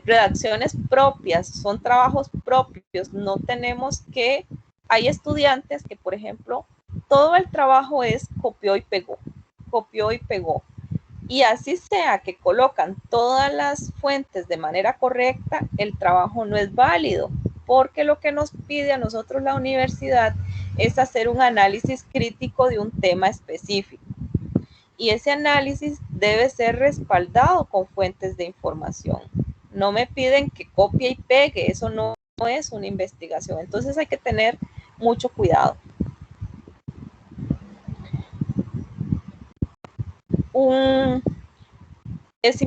S2: redacciones propias, son trabajos propios. No tenemos que, hay estudiantes que, por ejemplo, todo el trabajo es copió y pegó, copió y pegó. Y así sea que colocan todas las fuentes de manera correcta, el trabajo no es válido, porque lo que nos pide a nosotros la universidad es hacer un análisis crítico de un tema específico. Y ese análisis debe ser respaldado con fuentes de información. No me piden que copie y pegue, eso no es una investigación. Entonces hay que tener mucho cuidado.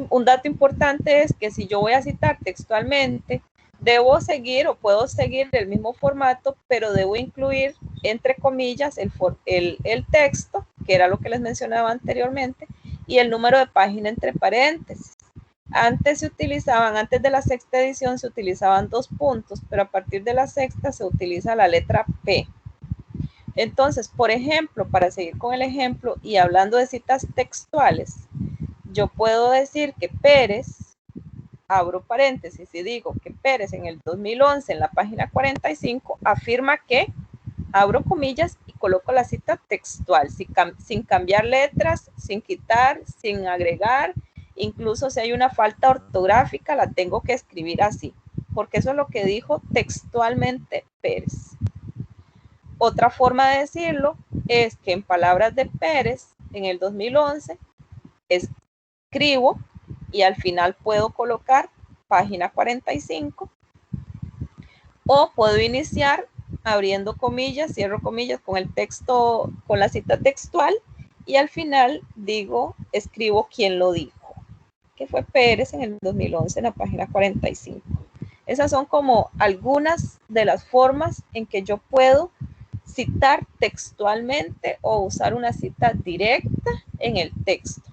S2: Un dato importante es que si yo voy a citar textualmente, debo seguir o puedo seguir el mismo formato, pero debo incluir entre comillas el texto, que era lo que les mencionaba anteriormente, y el número de página entre paréntesis. Antes de la sexta edición se utilizaban 2 puntos, pero a partir de la sexta se utiliza la letra P. Entonces, por ejemplo, para seguir con el ejemplo y hablando de citas textuales, yo puedo decir que Pérez, abro paréntesis y digo que Pérez en el 2011 en la página 45 afirma que, abro comillas y coloco la cita textual, sin cambiar letras, sin quitar, sin agregar. Incluso si hay una falta ortográfica, la tengo que escribir así, porque eso es lo que dijo textualmente Pérez. Otra forma de decirlo es que en palabras de Pérez, en el 2011, escribo y al final puedo colocar página 45, o puedo iniciar abriendo comillas, cierro comillas con el texto, con la cita textual, y al final escribo quién lo dijo, que fue Pérez en el 2011 en la página 45. Esas son como algunas de las formas en que yo puedo citar textualmente o usar una cita directa en el texto.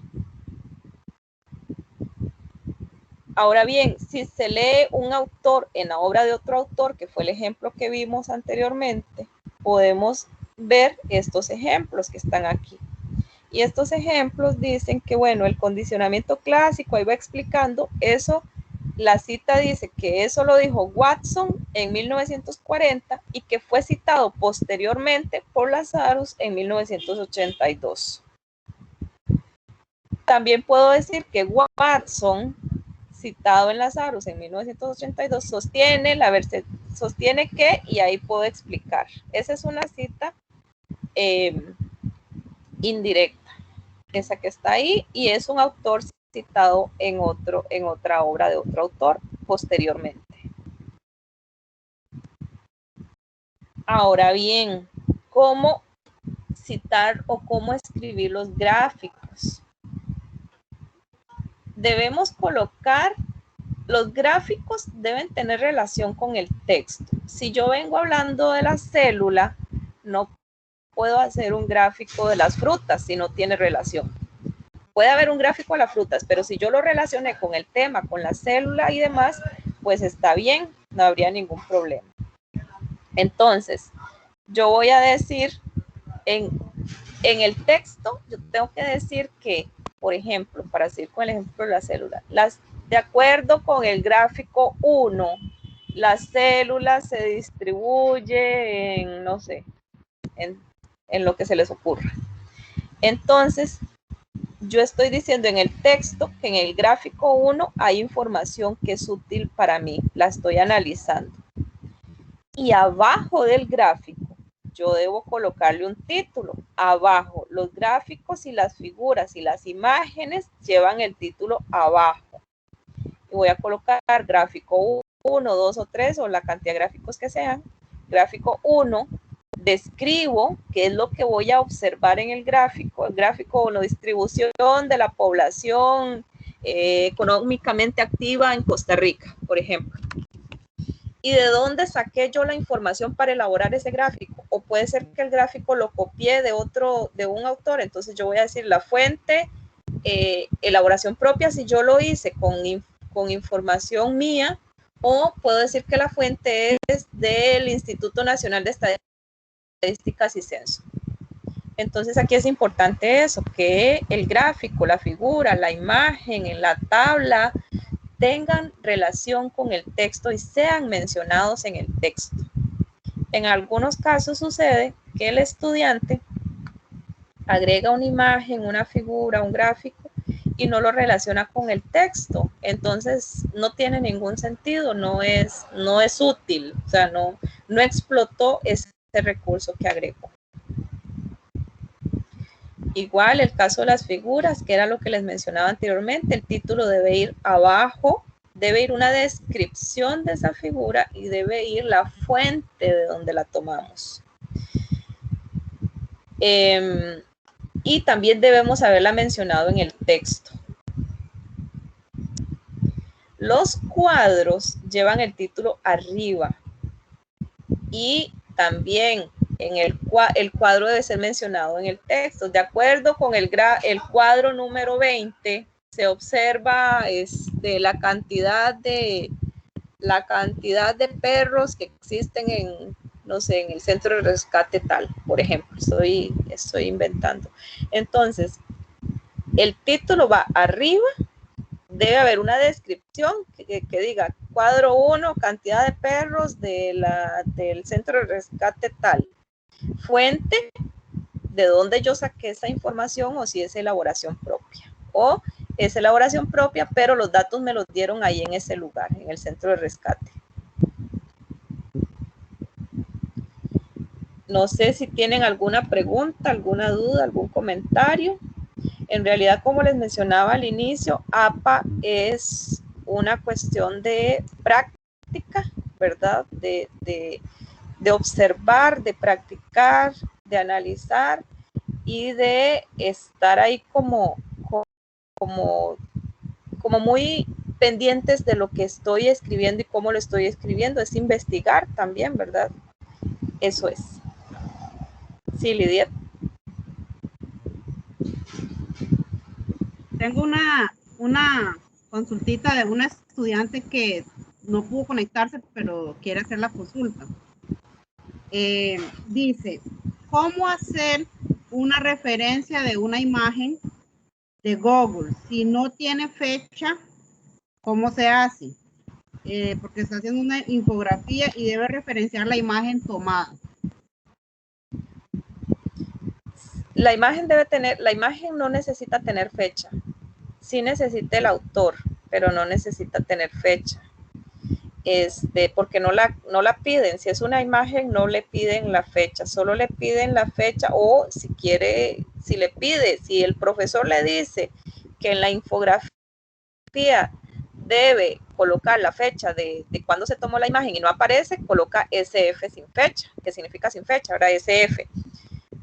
S2: Ahora bien, si se lee un autor en la obra de otro autor, que fue el ejemplo que vimos anteriormente, podemos ver estos ejemplos que están aquí. Y estos ejemplos dicen que, bueno, el condicionamiento clásico, ahí va explicando eso. La cita dice que eso lo dijo Watson en 1940 y que fue citado posteriormente por Lazarus en 1982. También puedo decir que Watson, citado en Lazarus en 1982, sostiene que, y ahí puedo explicar. Esa es una cita indirecta, esa que está ahí, y es un autor citado en otra obra de otro autor posteriormente. Ahora bien, ¿cómo citar o cómo escribir los gráficos? Debemos colocar los gráficos deben tener relación con el texto. Si yo vengo hablando de la célula, no puedo hacer un gráfico de las frutas si no tiene relación. Puede haber un gráfico de las frutas, pero si yo lo relacioné con el tema, con la célula y demás, pues está bien, no habría ningún problema. Entonces, yo voy a decir en el texto, yo tengo que decir que, por ejemplo, para seguir con el ejemplo de la célula, de acuerdo con el gráfico 1, la célula se distribuye en, no sé, en lo que se les ocurra. Entonces, yo estoy diciendo en el texto que en el gráfico 1 hay información que es útil para mí, la estoy analizando. Y abajo del gráfico, yo debo colocarle un título. Abajo, los gráficos y las figuras y las imágenes llevan el título abajo. Y voy a colocar gráfico 1, 2 o 3 o la cantidad de gráficos que sean. Gráfico 1, describo qué es lo que voy a observar en el gráfico o la distribución de la población económicamente activa en Costa Rica, por ejemplo. ¿Y de dónde saqué yo la información para elaborar ese gráfico? O puede ser que el gráfico lo copié de un autor, entonces yo voy a decir la fuente, elaboración propia si yo lo hice con información mía, o puedo decir que la fuente es del Instituto Nacional de Estadísticas y Censo. Entonces aquí es importante eso, que el gráfico, la figura, la imagen, en la tabla, tengan relación con el texto y sean mencionados en el texto. En algunos casos sucede que el estudiante agrega una imagen, una figura, un gráfico y no lo relaciona con el texto. Entonces no tiene ningún sentido, no es útil, o sea, no explotó ese recurso que agregó. Igual el caso de las figuras, que era lo que les mencionaba anteriormente, el título debe ir abajo, debe ir una descripción de esa figura y debe ir la fuente de donde la tomamos. Y también debemos haberla mencionado en el texto. Los cuadros llevan el título arriba y también el cuadro debe ser mencionado en el texto. De acuerdo con el cuadro número 20, se observa la cantidad de perros que existen en, no sé, en el centro de rescate tal, por ejemplo, estoy inventando. Entonces, el título va arriba, debe haber una descripción que diga cuadro 1, cantidad de perros del centro de rescate tal. Fuente, de dónde yo saqué esa información o si es elaboración propia. O es elaboración propia, pero los datos me los dieron ahí en ese lugar, en el centro de rescate. No sé si tienen alguna pregunta, alguna duda, algún comentario. En realidad, como les mencionaba al inicio, APA es una cuestión de práctica, ¿verdad? De observar, de practicar, de analizar y de estar ahí como muy pendientes de lo que estoy escribiendo y cómo lo estoy escribiendo. Es investigar también, ¿verdad? Eso es. Sí, Lidia.
S1: Tengo una consultita de una estudiante que no pudo conectarse, pero quiere hacer la consulta. Dice, ¿cómo hacer una referencia de una imagen de Google? Si no tiene fecha, ¿cómo se hace? Porque está haciendo una infografía y debe referenciar la imagen tomada.
S2: La imagen no necesita tener fecha. Sí necesita el autor, pero no necesita tener fecha. Porque no la piden. Si es una imagen, no le piden la fecha, solo le piden la fecha o si el profesor le dice que en la infografía debe colocar la fecha de cuando se tomó la imagen y no aparece, coloca SF sin fecha, que significa sin fecha, ¿verdad? SF.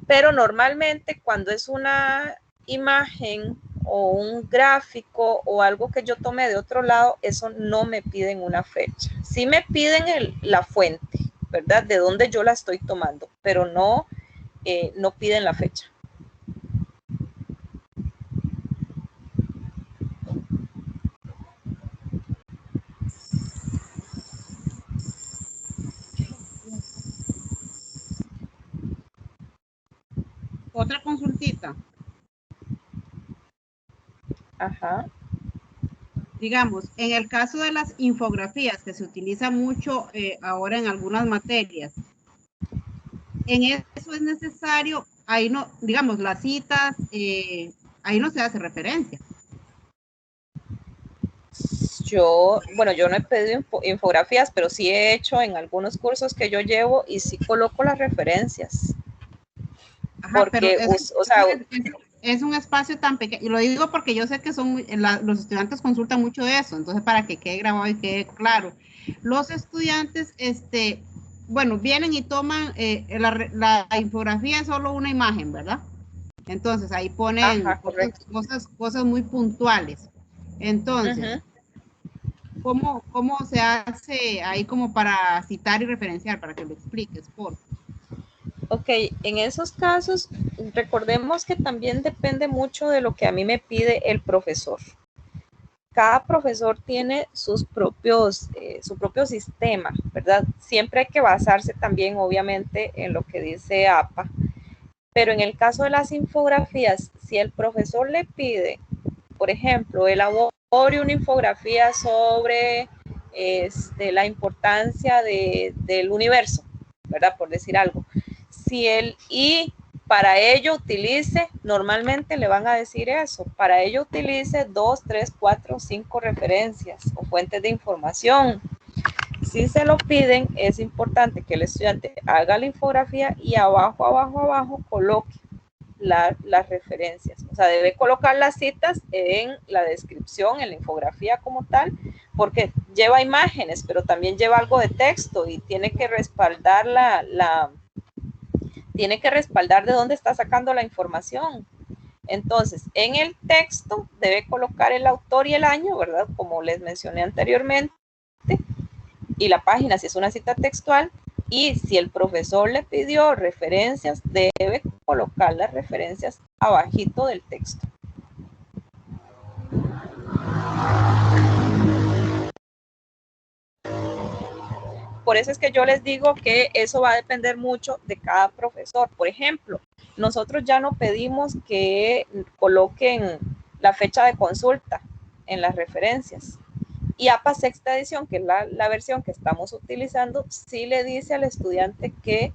S2: Pero normalmente cuando es una imagen o un gráfico o algo que yo tomé de otro lado, eso no me piden una fecha. Sí me piden la fuente, ¿verdad? De dónde yo la estoy tomando, pero no, no piden la fecha.
S1: Otra consultita.
S2: Ajá.
S1: Digamos, en el caso de las infografías, que se utiliza mucho ahora en algunas materias, en eso es necesario, ahí no, digamos, las citas, ahí no se hace referencia.
S2: Bueno, yo no he pedido infografías, pero sí he hecho en algunos cursos que yo llevo y sí coloco las referencias.
S1: Ajá, pero
S2: Porque, o sea,
S1: es un espacio tan pequeño, y lo digo porque yo sé que los estudiantes consultan mucho de eso, entonces para que quede grabado y quede claro. Los estudiantes, bueno, vienen y toman, la infografía es solo una imagen, ¿verdad? Entonces ahí ponen
S2: ajá, correcto.
S1: cosas muy puntuales. Entonces, ¿cómo se hace ahí como para citar y referenciar, para que lo expliques, por favor?
S2: Ok, en esos casos, recordemos que también depende mucho de lo que a mí me pide el profesor. Cada profesor tiene su propio sistema, ¿verdad? Siempre hay que basarse también, obviamente, en lo que dice APA. Pero en el caso de las infografías, si el profesor le pide, por ejemplo, elabore una infografía sobre la importancia del universo, ¿verdad? Por decir algo. Y para ello utilice, normalmente le van a decir eso, para ello utilice 2, 3, 4, 5 referencias o fuentes de información. Si se lo piden, es importante que el estudiante haga la infografía y abajo coloque las referencias. O sea, debe colocar las citas en la descripción, en la infografía como tal, porque lleva imágenes, pero también lleva algo de texto y tiene que respaldar tiene que respaldar de dónde está sacando la información. Entonces, en el texto debe colocar el autor y el año, ¿verdad? Como les mencioné anteriormente, y la página si es una cita textual, y si el profesor le pidió referencias, debe colocar las referencias abajito del texto. Por eso es que yo les digo que eso va a depender mucho de cada profesor. Por ejemplo, nosotros ya no pedimos que coloquen la fecha de consulta en las referencias. Y APA sexta edición, que es la versión que estamos utilizando, sí le dice al estudiante que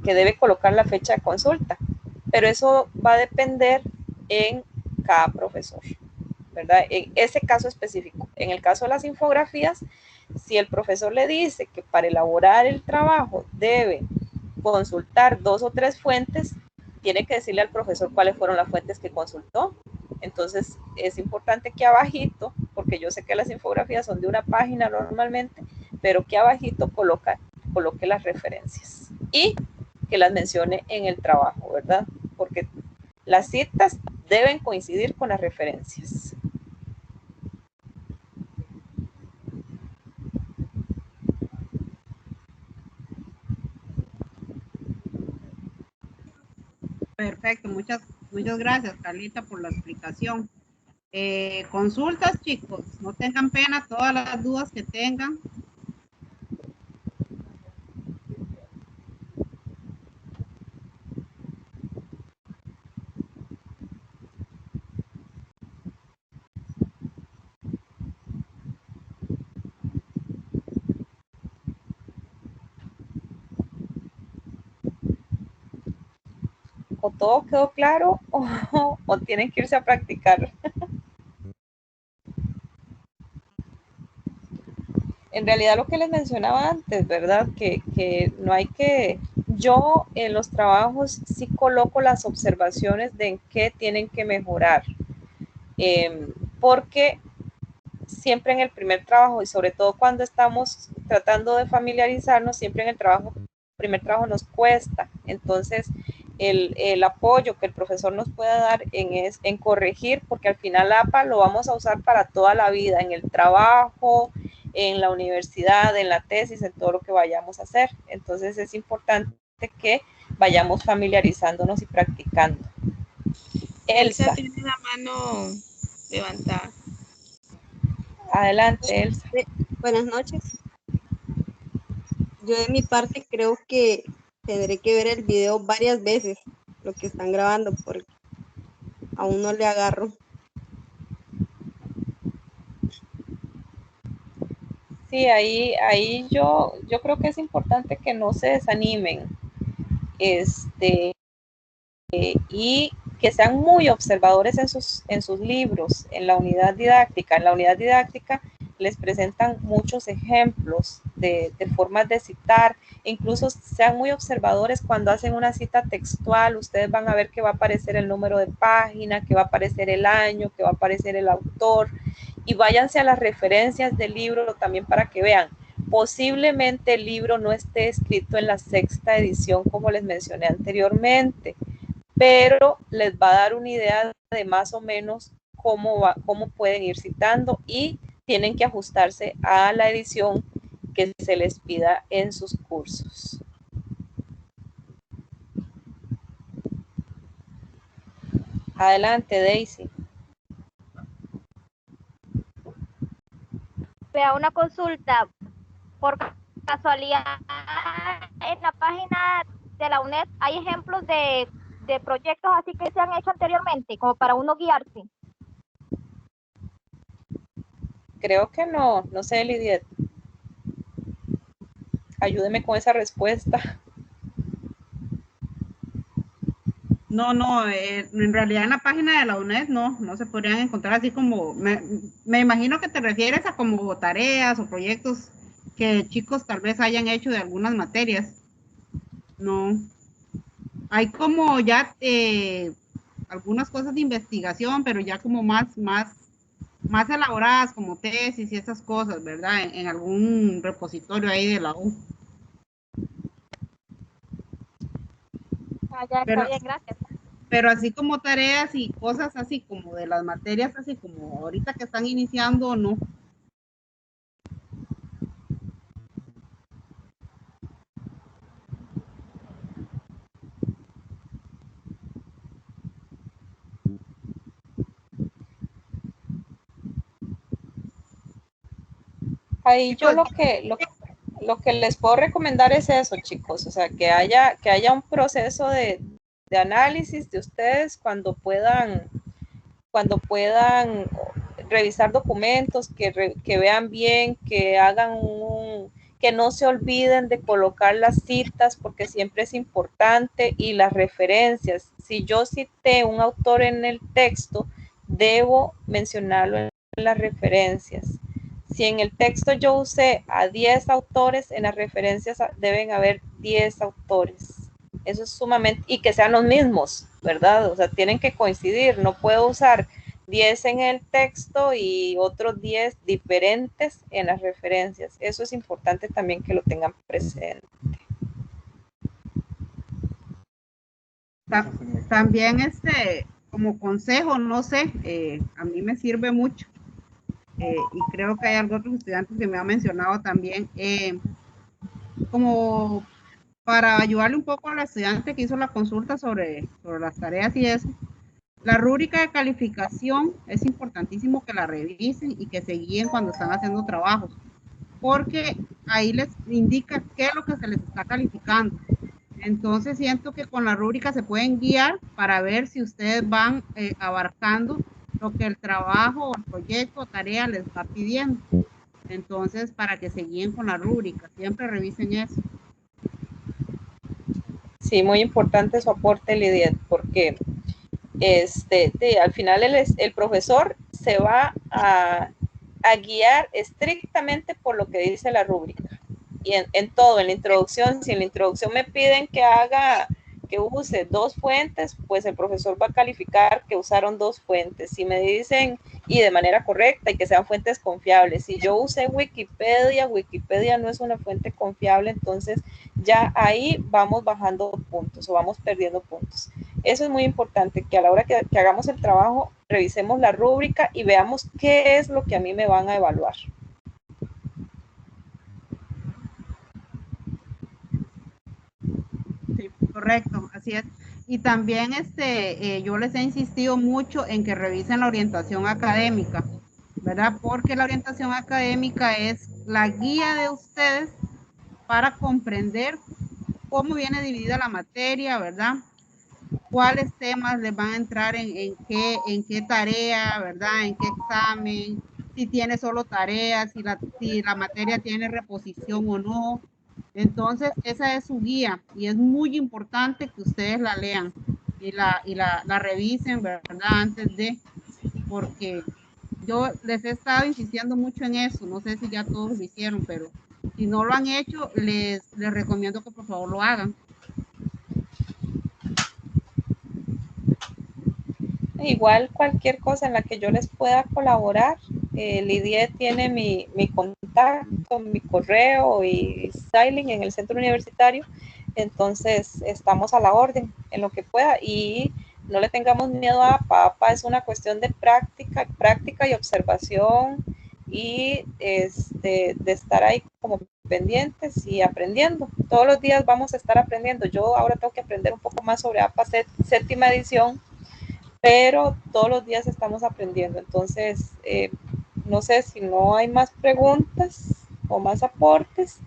S2: debe colocar la fecha de consulta. Pero eso va a depender en cada profesor, ¿verdad? En ese caso específico. En el caso de las infografías, si el profesor le dice que para elaborar el trabajo debe consultar 2 o 3 fuentes, tiene que decirle al profesor cuáles fueron las fuentes que consultó. Entonces es importante que abajito, porque yo sé que las infografías son de una página normalmente, pero que abajito coloque las referencias y que las mencione en el trabajo, ¿verdad? Porque las citas deben coincidir con las referencias.
S1: Perfecto, muchas gracias, Carlita, por la explicación. Consultas, chicos, no tengan pena, todas las dudas que tengan.
S2: O todo quedó claro o tienen que irse a practicar. En realidad lo que les mencionaba antes, ¿verdad? Que no hay que... Yo en los trabajos sí coloco las observaciones de en qué tienen que mejorar. Porque siempre en el primer trabajo y sobre todo cuando estamos tratando de familiarizarnos, siempre en el primer trabajo nos cuesta. Entonces, el apoyo que el profesor nos pueda dar en corregir, porque al final APA lo vamos a usar para toda la vida, en el trabajo, en la universidad, en la tesis, en todo lo que vayamos a hacer. Entonces es importante que vayamos familiarizándonos y practicando.
S5: Elsa
S2: Elsa,
S5: tiene la mano levantada.
S2: adelante, Elsa.
S6: Buenas noches. Yo de mi parte creo que tendré que ver el video varias veces, lo que están grabando, porque aún no le agarro.
S2: Sí, ahí yo creo que es importante que no se desanimen, y que sean muy observadores en sus libros, en la unidad didáctica. En la unidad didáctica les presentan muchos ejemplos de formas de citar, e incluso sean muy observadores cuando hacen una cita textual. Ustedes van a ver que va a aparecer el número de página, que va a aparecer el año, que va a aparecer el autor, y váyanse a las referencias del libro también para que vean. Posiblemente el libro no esté escrito en la 6ª edición como les mencioné anteriormente, pero les va a dar una idea de más o menos cómo pueden ir citando, y tienen que ajustarse a la edición que se les pida en sus cursos. Adelante, Daisy.
S4: Vea, una consulta. Por casualidad, en la página de la UNED hay ejemplos de proyectos así que se han hecho anteriormente, como para uno guiarse.
S2: Creo que no sé, Lidia. Ayúdeme con esa respuesta.
S1: No, en realidad en la página de la UNED no se podrían encontrar así como, me imagino que te refieres a como tareas o proyectos que chicos tal vez hayan hecho de algunas materias. No, hay como ya algunas cosas de investigación, pero ya como más elaboradas como tesis y esas cosas, ¿verdad? En algún repositorio ahí de la U.
S4: Ah, ya está bien, gracias.
S1: Pero así como tareas y cosas así como de las materias, así como ahorita que están iniciando, no.
S2: Ahí yo
S1: Chicos,
S2: lo que les puedo recomendar es eso, chicos, o sea, que haya un proceso de análisis de ustedes cuando puedan revisar documentos, que vean bien, que hagan que no se olviden de colocar las citas, porque siempre es importante, y las referencias. Si yo cité un autor en el texto, debo mencionarlo en las referencias. Si en el texto yo usé a 10 autores, en las referencias deben haber 10 autores. Eso es sumamente, y que sean los mismos, ¿verdad? O sea, tienen que coincidir. No puedo usar 10 en el texto y otros 10 diferentes en las referencias. Eso es importante también que lo tengan presente.
S1: también como consejo, no sé, a mí me sirve mucho. Y creo que hay algunos estudiantes que me han mencionado también, como para ayudarle un poco al estudiante que hizo la consulta sobre las tareas y eso. La rúbrica de calificación es importantísimo que la revisen y que se guíen cuando están haciendo trabajos, porque ahí les indica qué es lo que se les está calificando. Entonces siento que con la rúbrica se pueden guiar para ver si ustedes van abarcando lo que el trabajo o el proyecto o tarea les va pidiendo. Entonces, para que se guíen con la rúbrica, siempre revisen eso.
S2: Sí, muy importante su aporte, Lidia, porque al final el profesor se va a guiar estrictamente por lo que dice la rúbrica. Y en todo, en la introducción, si en la introducción me piden que haga que use 2 fuentes, pues el profesor va a calificar que usaron 2 fuentes. Si me dicen, y de manera correcta, y que sean fuentes confiables. Si yo usé Wikipedia, Wikipedia no es una fuente confiable, entonces ya ahí vamos bajando puntos o vamos perdiendo puntos. Eso es muy importante, que a la hora que hagamos el trabajo, revisemos la rúbrica y veamos qué es lo que a mí me van a evaluar.
S1: Sí, correcto, así es. Y también yo les he insistido mucho en que revisen la orientación académica, ¿verdad? Porque la orientación académica es la guía de ustedes para comprender cómo viene dividida la materia, ¿verdad? Cuáles temas les van a entrar en qué tarea, ¿verdad? En qué examen, si tiene solo tareas, si la materia tiene reposición o no. Entonces, esa es su guía y es muy importante que ustedes la lean y la revisen, ¿verdad? Antes de, porque yo les he estado insistiendo mucho en eso. No sé si ya todos lo hicieron, pero si no lo han hecho, les recomiendo que por favor lo hagan.
S2: Igual cualquier cosa en la que yo les pueda colaborar, Lidia tiene mi contacto, mi correo y styling en el centro universitario, entonces estamos a la orden en lo que pueda y no le tengamos miedo a APA. APA es una cuestión de práctica y observación y de estar ahí como pendientes y aprendiendo. Todos los días vamos a estar aprendiendo. Yo ahora tengo que aprender un poco más sobre APA séptima edición, pero todos los días estamos aprendiendo. Entonces, no sé si no hay más preguntas o más aportes.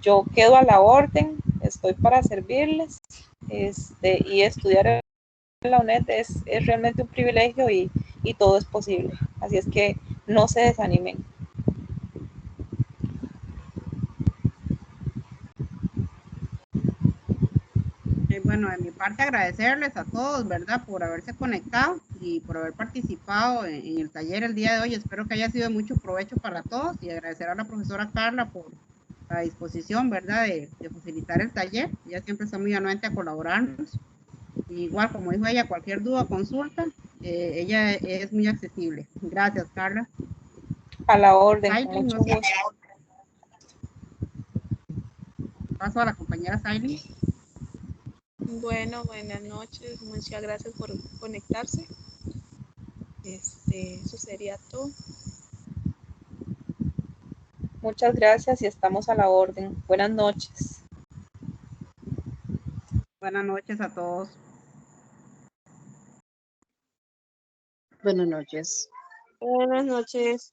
S2: Yo quedo a la orden, estoy para servirles. Y estudiar en la UNED es realmente un privilegio y todo es posible. Así es que no se desanimen.
S1: Bueno, de mi parte agradecerles a todos, ¿verdad? Por haberse conectado y por haber participado en el taller el día de hoy. Espero que haya sido de mucho provecho para todos y agradecer a la profesora Carla por la disposición, ¿verdad? De facilitar el taller. Ella siempre está muy anuente a colaborarnos. Igual, como dijo ella, cualquier duda o consulta, ella es muy accesible. Gracias, Carla.
S2: A la orden,
S1: Sailin,
S2: mucho
S1: no sé,
S2: gusto.
S1: paso a la compañera Sailin.
S5: Bueno, buenas noches. Muchas gracias por conectarse. Eso sería todo.
S2: Muchas gracias y estamos a la orden. Buenas noches.
S1: Buenas noches a todos.
S7: Buenas noches.
S6: Buenas noches.